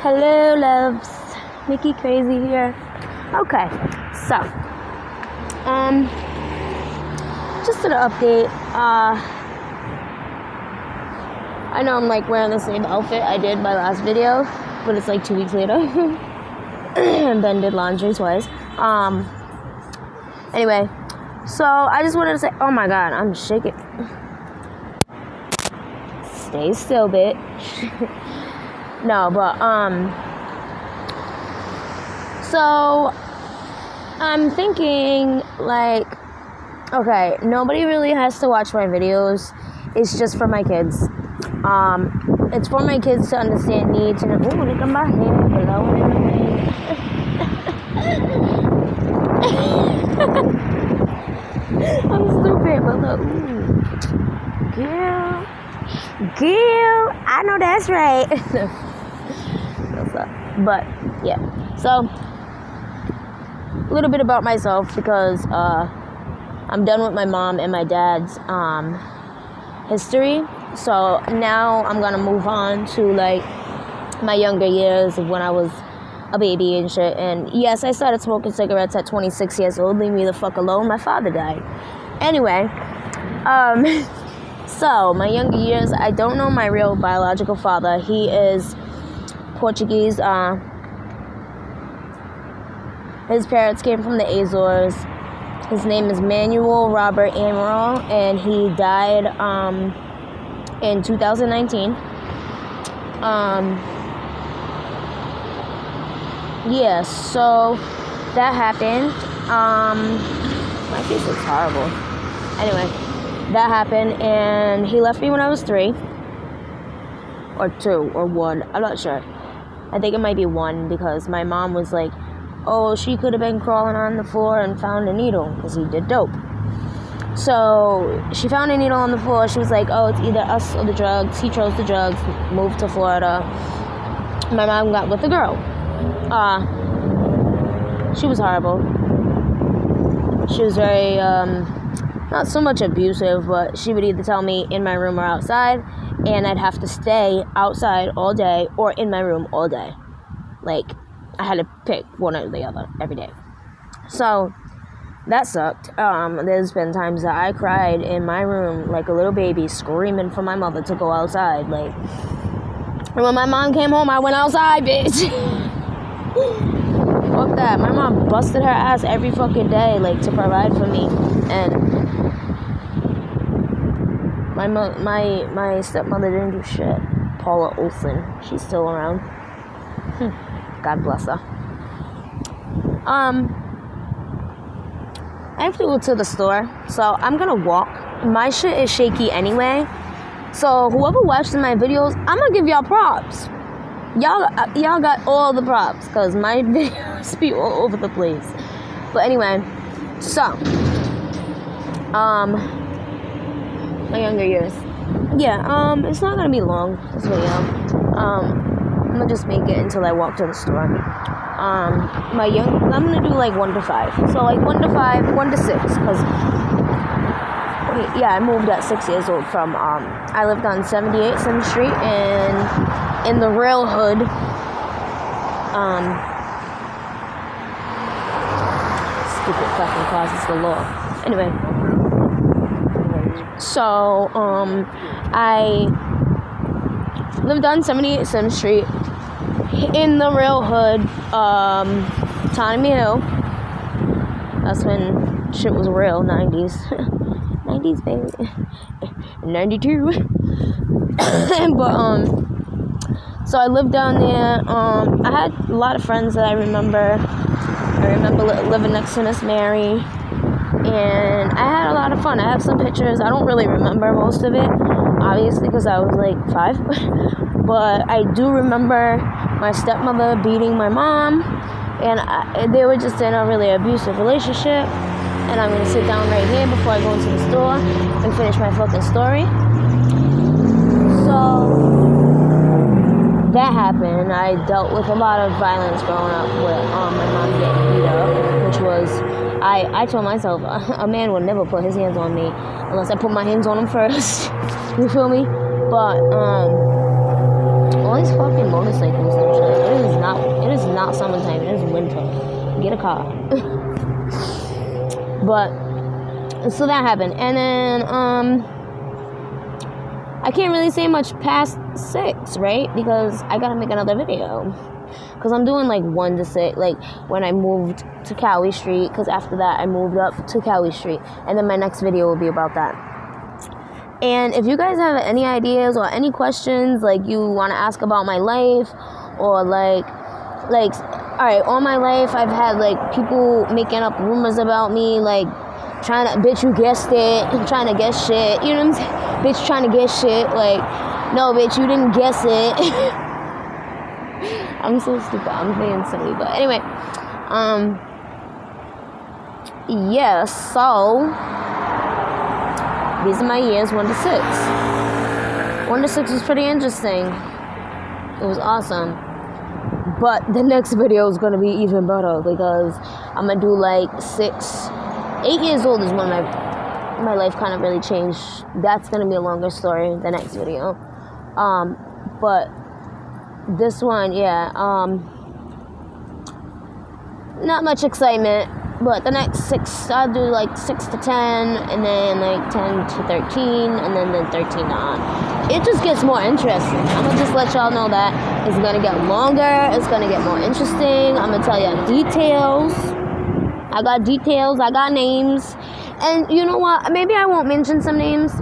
Hello, loves. Mickey Crazy here. Okay, so, just an update. I know I'm like wearing the same outfit I did my last video, but it's like 2 weeks later. And Ben did laundry twice. Anyway, so I just wanted to say, oh my god, I'm shaking. Stay still, bitch. No, but, so, I'm thinking, like, okay, nobody really has to watch my videos. It's just for my kids. It's for my kids to understand needs and, ooh, look at my hair blowing in the wind. I'm stupid, but look, ooh. Gil, I know that's right. But yeah, so a little bit about myself because I'm done with my mom and my dad's history. So now I'm gonna move on to like my younger years of when I was a baby and shit. And yes, I started smoking cigarettes at 26 years old. Leave me the fuck alone. My father died. Anyway, so my younger years, I don't know my real biological father. He is Portuguese. His parents came from the Azores. His name is Manuel Robert Amaral, and he died in 2019. Yeah, so that happened. My face looks horrible. Anyway, that happened, and he left me when I was 3 or 2 or 1. I'm not sure. I think it might be 1 because my mom was like, oh, she could have been crawling on the floor and found a needle because he did dope. So she found a needle on the floor. She was like, oh, it's either us or the drugs. He chose the drugs, moved to Florida. My mom got with the girl. She was horrible. She was very, not so much abusive, but she would either tell me in my room or outside, and I'd have to stay outside all day or in my room all day. Like, I had to pick one or the other every day. So, that sucked. There's been times that I cried in my room like a little baby, screaming for my mother to go outside. Like, and when my mom came home, I went outside, bitch. Fuck that. My mom busted her ass every fucking day, like, to provide for me. And my stepmother didn't do shit. Paula Olsen. She's still around. God bless her. I have to go to the store, so I'm gonna walk. My shit is shaky anyway. So whoever watched my videos, I'm gonna give y'all props. Y'all got all the props, because my videos be all over the place. But anyway, so, my younger years. Yeah, it's not gonna be long, this video. I'm gonna just make it until I walk to the store. I'm gonna do like 1 to 5. So like 1 to 5, 1 to 6, because, yeah, I moved at 6 years old from, I lived on 78 7th Street in the real hood. Stupid fucking cars, it's the law. Anyway. So, I lived on 78 7th Street in the real hood, Townley Hill. That's when shit was real, 90s. 90s, baby. 92. But, so I lived down there. I had a lot of friends that I remember. I remember living next to Miss Mary. And I had a lot of fun. I have some pictures. I don't really remember most of it, obviously, because I was like 5. But I do remember my stepmother beating my mom. And they were just in a really abusive relationship. And I'm going to sit down right here before I go into the store and finish my fucking story. So, that happened. I dealt with a lot of violence growing up with my mom getting beat up, which was, I told myself, a man would never put his hands on me unless I put my hands on him first. You feel me? But, all these fucking motorcycles and shit. not summertime, it is winter. Get a car. But so that happened, and then I can't really say much past 6, right? Because I gotta make another video. Because I'm doing like 1 to 6, like when I moved to Cowie Street, because after that I moved up to Cowie Street, and then my next video will be about that. And if you guys have any ideas or any questions, like you want to ask about my life, or like, alright, all my life I've had like people making up rumors about me, like trying to, bitch, you guessed it, trying to guess shit, you know what I'm saying? Bitch trying to guess shit, like, no, bitch, you didn't guess it. I'm so stupid, I'm being silly, but anyway, yeah, so, these are my years, 1 to 6. 1 to 6 was pretty interesting. It was awesome. But the next video is going to be even better, because I'm going to do like 8 years old is when my life kind of really changed. That's going to be a longer story, the next video. But this one, yeah, not much excitement. But the next 6, I'll do like 6 to 10, and then like 10 to 13, and then 13 on. It just gets more interesting. I'm going to just let y'all know that it's going to get longer. It's going to get more interesting. I'm going to tell you details. I got details. I got names. And you know what? Maybe I won't mention some names.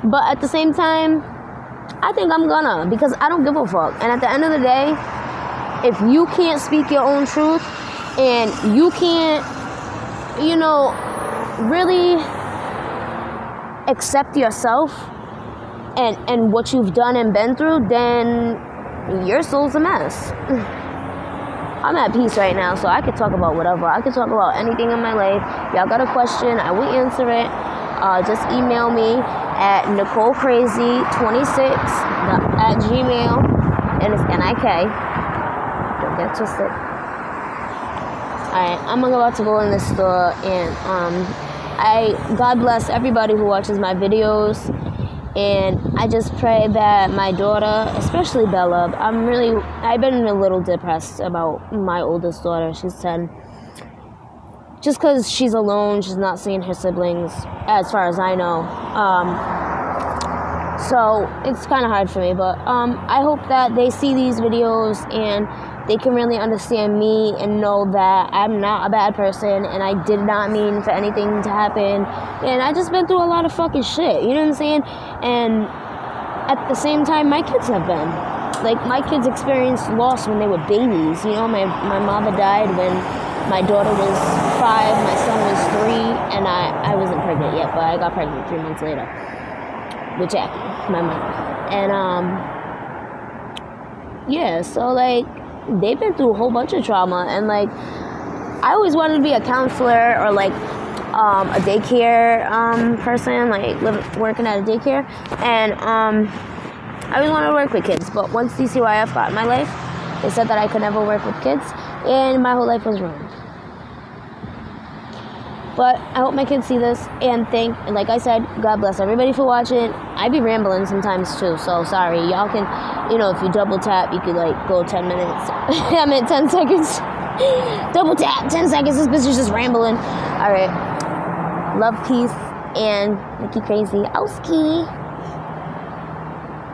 But at the same time, I think I'm gonna. Because I don't give a fuck. And at the end of the day, if you can't speak your own truth, and you can't, you know, really accept yourself and what you've done and been through, then your soul's a mess. I'm at peace right now, so I could talk about whatever. I could talk about anything in my life. Y'all got a question, I will answer it. Just email me at NicoleCrazy26 and it's NIK. Don't get twisted. Alright, I'm about to go in the store, and God bless everybody who watches my videos, and I just pray that my daughter, especially Bella, I've been a little depressed about my oldest daughter. She's 10. Just because she's alone, she's not seeing her siblings, as far as I know. So it's kind of hard for me, but I hope that they see these videos and they can really understand me and know that I'm not a bad person, and I did not mean for anything to happen, and I just been through a lot of fucking shit, you know what I'm saying? And at the same time, my kids have been. Like, my kids experienced loss when they were babies, you know? My mother died when my daughter was 5, my son was 3, and I wasn't pregnant yet, but I got pregnant 3 months later with Jackie, my mother. And, yeah, so, like, they've been through a whole bunch of trauma, and like I always wanted to be a counselor or like a daycare person, like working at a daycare, and I always wanted to work with kids. But once DCYF got in my life, they said that I could never work with kids, and my whole life was ruined. But I hope my kids see this, and like I said, God bless everybody for watching. I be rambling sometimes too, so sorry. Y'all can, you know, if you double tap, you could like go 10 minutes. I meant 10 seconds. Double tap, 10 seconds. This bitch is just rambling. All right. Love, peace, and Nikki Crazy. Owski.